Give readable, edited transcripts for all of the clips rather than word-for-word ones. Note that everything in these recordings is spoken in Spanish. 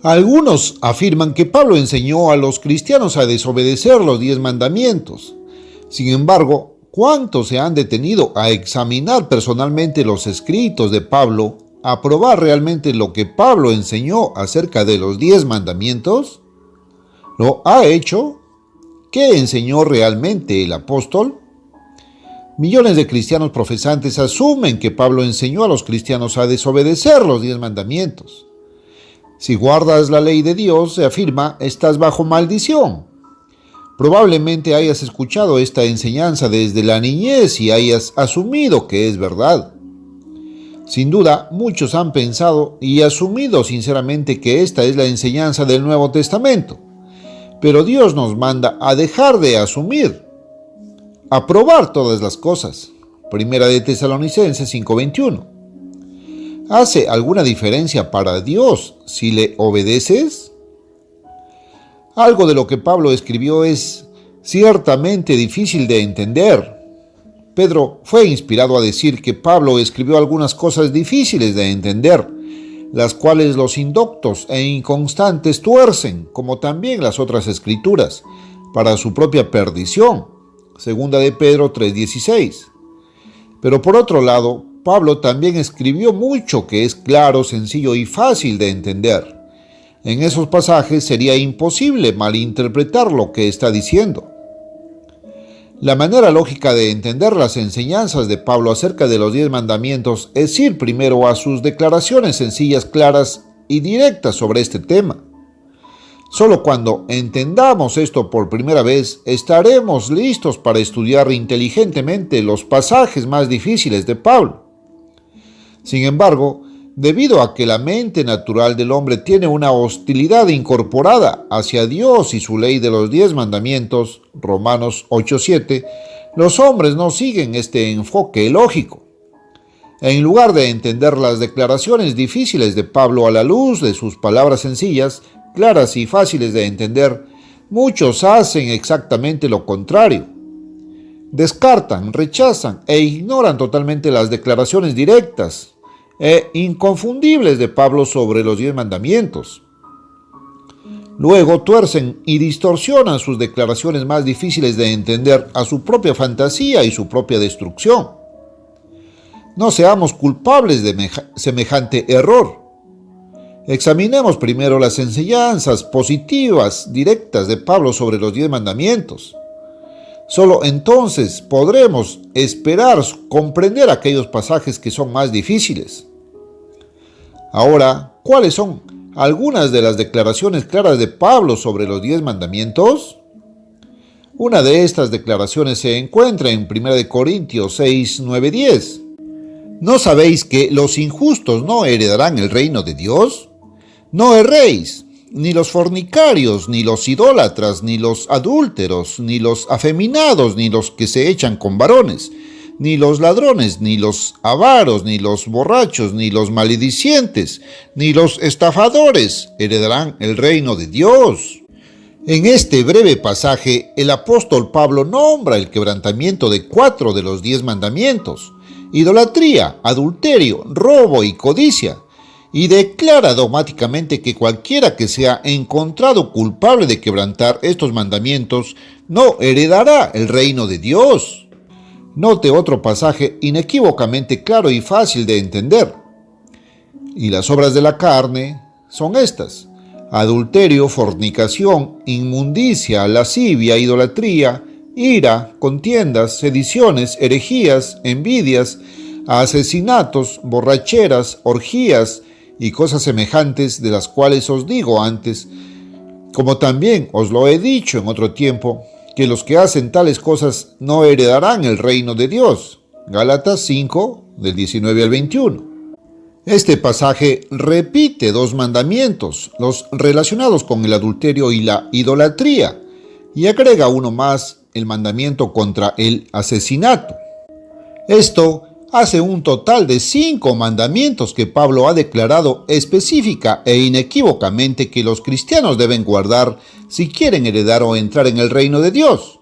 Algunos afirman que Pablo enseñó a los cristianos a desobedecer los 10 mandamientos. Sin embargo, ¿cuántos se han detenido a examinar personalmente los escritos de Pablo, a probar realmente lo que Pablo enseñó acerca de los 10 mandamientos? ¿Lo ha hecho? ¿Qué enseñó realmente el apóstol? Millones de cristianos profesantes asumen que Pablo enseñó a los cristianos a desobedecer los 10 mandamientos. Si guardas la ley de Dios, se afirma, estás bajo maldición. Probablemente hayas escuchado esta enseñanza desde la niñez y hayas asumido que es verdad. Sin duda, muchos han pensado y asumido sinceramente que esta es la enseñanza del Nuevo Testamento. Pero Dios nos manda a dejar de asumir, a probar todas las cosas. Primera de Tesalonicenses 5:21. ¿Hace alguna diferencia para Dios si le obedeces? Algo de lo que Pablo escribió es ciertamente difícil de entender. Pedro fue inspirado a decir que Pablo escribió algunas cosas difíciles de entender, las cuales los indoctos e inconstantes tuercen, como también las otras escrituras, para su propia perdición. Segunda de Pedro 3:16. Pero por otro lado, Pablo también escribió mucho que es claro, sencillo y fácil de entender. En esos pasajes sería imposible malinterpretar lo que está diciendo. La manera lógica de entender las enseñanzas de Pablo acerca de los 10 mandamientos es ir primero a sus declaraciones sencillas, claras y directas sobre este tema. Solo cuando entendamos esto por primera vez, estaremos listos para estudiar inteligentemente los pasajes más difíciles de Pablo. Sin embargo, debido a que la mente natural del hombre tiene una hostilidad incorporada hacia Dios y su ley de los 10 mandamientos, Romanos 8:7, los hombres no siguen este enfoque lógico. En lugar de entender las declaraciones difíciles de Pablo a la luz de sus palabras sencillas, claras y fáciles de entender, muchos hacen exactamente lo contrario. Descartan, rechazan e ignoran totalmente las declaraciones directas e inconfundibles de Pablo sobre los 10 mandamientos. Luego tuercen y distorsionan sus declaraciones más difíciles de entender a su propia fantasía y su propia destrucción. No seamos culpables de semejante error. Examinemos primero las enseñanzas positivas, directas de Pablo sobre los 10 mandamientos. Solo entonces podremos esperar comprender aquellos pasajes que son más difíciles. Ahora, ¿cuáles son algunas de las declaraciones claras de Pablo sobre los 10 mandamientos? Una de estas declaraciones se encuentra en 1 Corintios 6, 9, 10. ¿No sabéis que los injustos no heredarán el reino de Dios? No erréis. Ni los fornicarios, ni los idólatras, ni los adúlteros, ni los afeminados, ni los que se echan con varones, ni los ladrones, ni los avaros, ni los borrachos, ni los maledicientes, ni los estafadores heredarán el reino de Dios. En este breve pasaje, el apóstol Pablo nombra el quebrantamiento de 4 de los 10 mandamientos: idolatría, adulterio, robo y codicia, y declara dogmáticamente que cualquiera que sea encontrado culpable de quebrantar estos mandamientos no heredará el reino de Dios. Note otro pasaje inequívocamente claro y fácil de entender. Y las obras de la carne son estas: adulterio, fornicación, inmundicia, lascivia, idolatría, ira, contiendas, sediciones, herejías, envidias, asesinatos, borracheras, orgías y cosas semejantes, de las cuales os digo antes, como también os lo he dicho en otro tiempo, que los que hacen tales cosas no heredarán el reino de Dios. Gálatas 5, del 19 al 21. Este pasaje repite 2 mandamientos, los relacionados con el adulterio y la idolatría, y agrega uno más, el mandamiento contra el asesinato. Esto hace un total de 5 mandamientos que Pablo ha declarado específica e inequívocamente que los cristianos deben guardar si quieren heredar o entrar en el reino de Dios.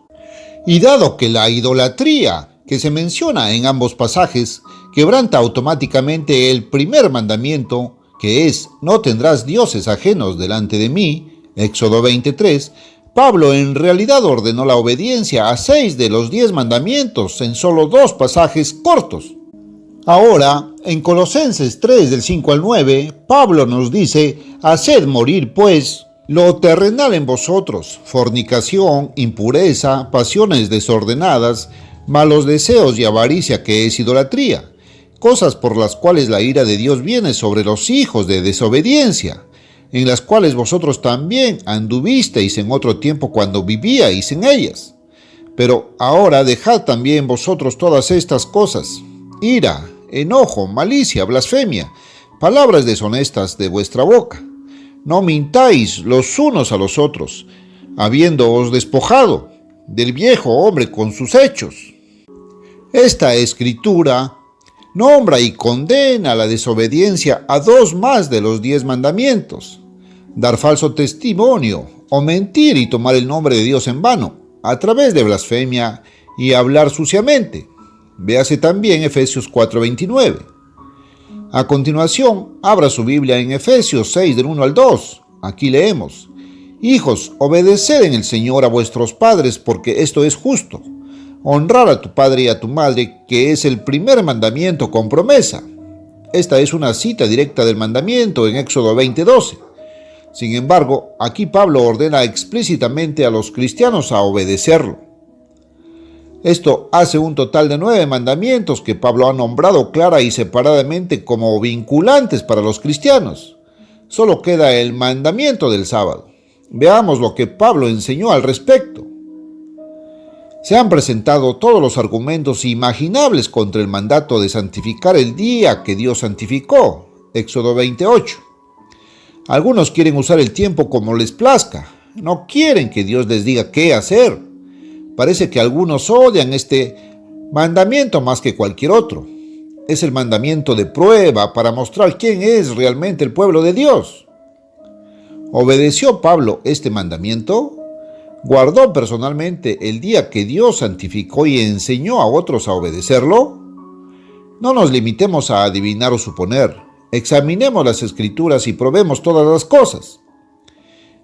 Y dado que la idolatría, que se menciona en ambos pasajes, quebranta automáticamente el primer mandamiento, que es no tendrás dioses ajenos delante de mí, Éxodo 23, Pablo en realidad ordenó la obediencia a 6 de los 10 mandamientos en solo 2 pasajes cortos. Ahora, en Colosenses 3 del 5 al 9, Pablo nos dice: haced morir pues lo terrenal en vosotros, fornicación, impureza, pasiones desordenadas, malos deseos y avaricia, que es idolatría, cosas por las cuales la ira de Dios viene sobre los hijos de desobediencia, en las cuales vosotros también anduvisteis en otro tiempo cuando vivíais en ellas. Pero ahora dejad también vosotros todas estas cosas: ira, enojo, malicia, blasfemia, palabras deshonestas de vuestra boca. No mintáis los unos a los otros, habiéndoos despojado del viejo hombre con sus hechos. Esta escritura nombra y condena la desobediencia a 2 más de los 10 mandamientos: dar falso testimonio o mentir y tomar el nombre de Dios en vano, a través de blasfemia y hablar suciamente. Véase también Efesios 4:29. A continuación, abra su Biblia en Efesios 6 del 1 al 2. Aquí leemos: hijos, obedeced en el Señor a vuestros padres, porque esto es justo. Honrar a tu padre y a tu madre, que es el primer mandamiento con promesa. Esta es una cita directa del mandamiento en Éxodo 20:12. Sin embargo, aquí Pablo ordena explícitamente a los cristianos a obedecerlo. Esto hace un total de 9 mandamientos que Pablo ha nombrado clara y separadamente como vinculantes para los cristianos. Solo queda el mandamiento del sábado. Veamos lo que Pablo enseñó al respecto. Se han presentado todos los argumentos imaginables contra el mandato de santificar el día que Dios santificó, Éxodo 28. Algunos quieren usar el tiempo como les plazca, no quieren que Dios les diga qué hacer. Parece que algunos odian este mandamiento más que cualquier otro. Es el mandamiento de prueba para mostrar quién es realmente el pueblo de Dios. ¿Obedeció Pablo este mandamiento? ¿Guardó personalmente el día que Dios santificó y enseñó a otros a obedecerlo? No nos limitemos a adivinar o suponer. Examinemos las Escrituras y probemos todas las cosas.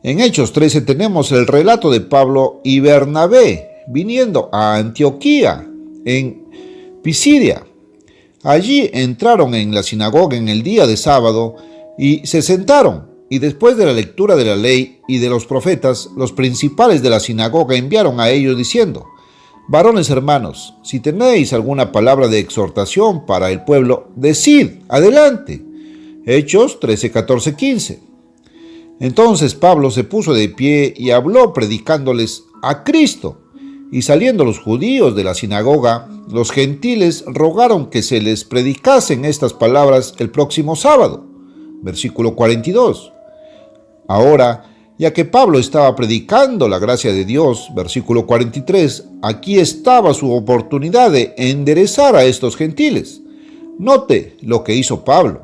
En Hechos 13 tenemos el relato de Pablo y Bernabé viniendo a Antioquía, en Pisidia. Allí entraron en la sinagoga en el día de sábado y se sentaron. Y después de la lectura de la ley y de los profetas, los principales de la sinagoga enviaron a ellos diciendo: varones hermanos, si tenéis alguna palabra de exhortación para el pueblo, decid, adelante. Hechos 13, 14, 15. Entonces Pablo se puso de pie y habló predicándoles a Cristo. Y saliendo los judíos de la sinagoga, los gentiles rogaron que se les predicasen estas palabras el próximo sábado. Versículo 42. Ahora, ya que Pablo estaba predicando la gracia de Dios, versículo 43, aquí estaba su oportunidad de enderezar a estos gentiles. Note lo que hizo Pablo.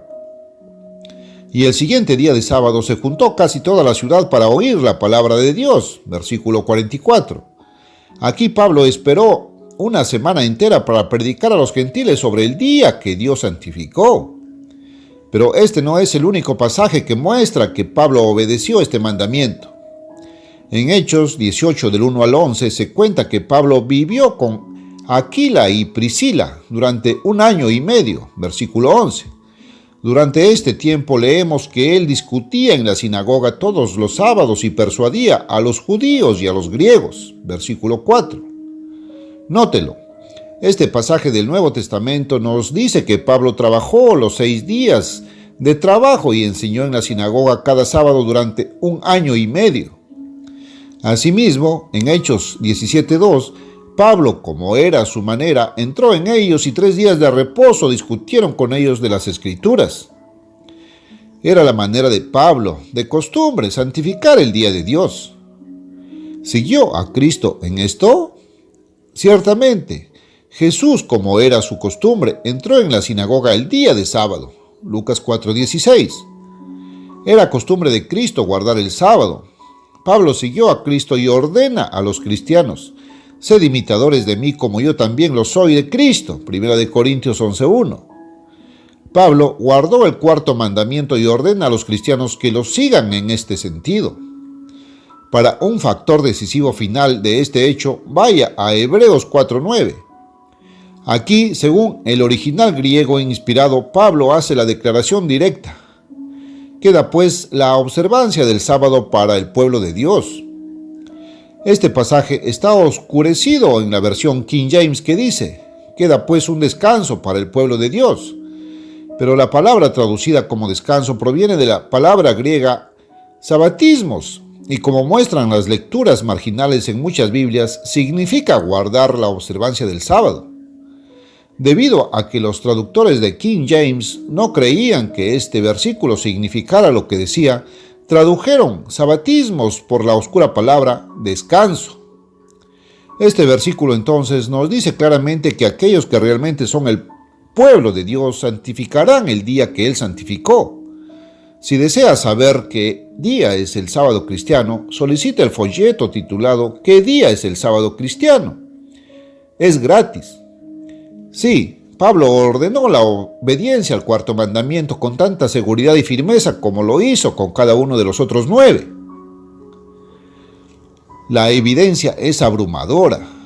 Y el siguiente día de sábado se juntó casi toda la ciudad para oír la palabra de Dios, versículo 44. Aquí Pablo esperó una semana entera para predicar a los gentiles sobre el día que Dios santificó. Pero este no es el único pasaje que muestra que Pablo obedeció este mandamiento. En Hechos 18 del 1 al 11 se cuenta que Pablo vivió con Aquila y Priscila durante 1 año y medio, versículo 11. Durante este tiempo leemos que él discutía en la sinagoga todos los sábados y persuadía a los judíos y a los griegos, versículo 4. Nótelo. Este pasaje del Nuevo Testamento nos dice que Pablo trabajó los 6 días de trabajo y enseñó en la sinagoga cada sábado durante 1 año y medio. Asimismo, en Hechos 17:2, Pablo, como era su manera, entró en ellos y 3 días de reposo discutieron con ellos de las Escrituras. Era la manera de Pablo, de costumbre, santificar el día de Dios. ¿Siguió a Cristo en esto? Ciertamente. Jesús, como era su costumbre, entró en la sinagoga el día de sábado, Lucas 4:16. Era costumbre de Cristo guardar el sábado. Pablo siguió a Cristo y ordena a los cristianos: sed imitadores de mí como yo también lo soy de Cristo, 1 Corintios 11:1. Pablo guardó el cuarto mandamiento y ordena a los cristianos que lo sigan en este sentido. Para un factor decisivo final de este hecho, vaya a Hebreos 4:9. Aquí, según el original griego inspirado, Pablo hace la declaración directa. Queda pues la observancia del sábado para el pueblo de Dios. Este pasaje está oscurecido en la versión King James que dice, queda pues un descanso para el pueblo de Dios. Pero la palabra traducida como descanso proviene de la palabra griega sabatismos, y como muestran las lecturas marginales en muchas Biblias, significa guardar la observancia del sábado. Debido a que los traductores de King James no creían que este versículo significara lo que decía, tradujeron sabatismos por la oscura palabra descanso. Este versículo entonces nos dice claramente que aquellos que realmente son el pueblo de Dios santificarán el día que Él santificó. Si desea saber qué día es el sábado cristiano, solicite el folleto titulado ¿Qué día es el sábado cristiano? Es gratis. Sí, Pablo ordenó la obediencia al cuarto mandamiento con tanta seguridad y firmeza como lo hizo con cada uno de los otros 9. La evidencia es abrumadora.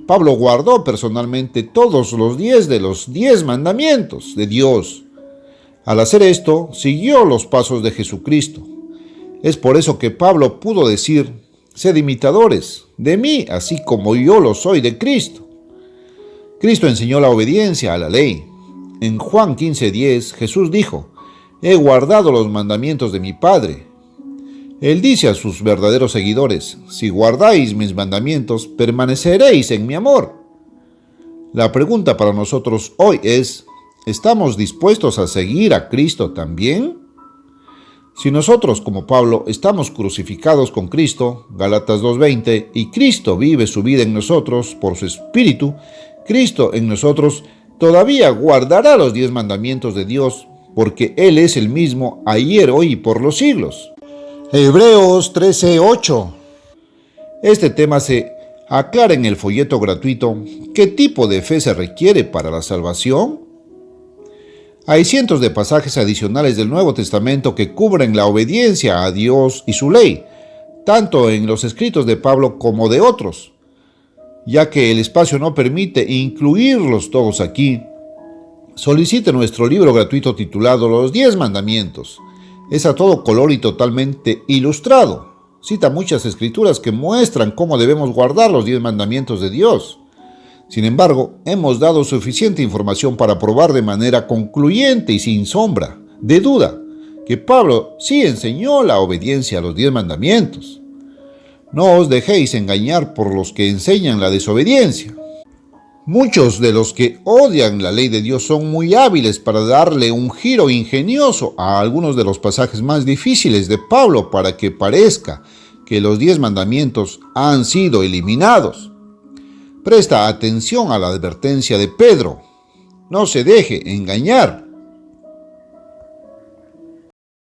Pablo guardó personalmente todos los 10 de los 10 mandamientos de Dios. Al hacer esto, siguió los pasos de Jesucristo. Es por eso que Pablo pudo decir, sed imitadores de mí, así como yo lo soy de Cristo. Cristo enseñó la obediencia a la ley. En Juan 15:10, Jesús dijo, he guardado los mandamientos de mi Padre. Él dice a sus verdaderos seguidores, si guardáis mis mandamientos, permaneceréis en mi amor. La pregunta para nosotros hoy es, ¿estamos dispuestos a seguir a Cristo también? Si nosotros, como Pablo, estamos crucificados con Cristo, Gálatas 2:20, y Cristo vive su vida en nosotros por su Espíritu, Cristo en nosotros todavía guardará los 10 mandamientos de Dios, porque Él es el mismo ayer, hoy y por los siglos. Hebreos 13:8. Este tema se aclara en el folleto gratuito. ¿Qué tipo de fe se requiere para la salvación? Hay cientos de pasajes adicionales del Nuevo Testamento que cubren la obediencia a Dios y su ley, tanto en los escritos de Pablo como de otros. Ya que el espacio no permite incluirlos todos aquí, solicite nuestro libro gratuito titulado Los 10 Mandamientos. Es a todo color y totalmente ilustrado. Cita muchas escrituras que muestran cómo debemos guardar los 10 mandamientos de Dios. Sin embargo, hemos dado suficiente información para probar de manera concluyente y sin sombra de duda que Pablo sí enseñó la obediencia a los 10 mandamientos. No os dejéis engañar por los que enseñan la desobediencia. Muchos de los que odian la ley de Dios son muy hábiles para darle un giro ingenioso a algunos de los pasajes más difíciles de Pablo para que parezca que los 10 mandamientos han sido eliminados. Presta atención a la advertencia de Pedro. No se deje engañar.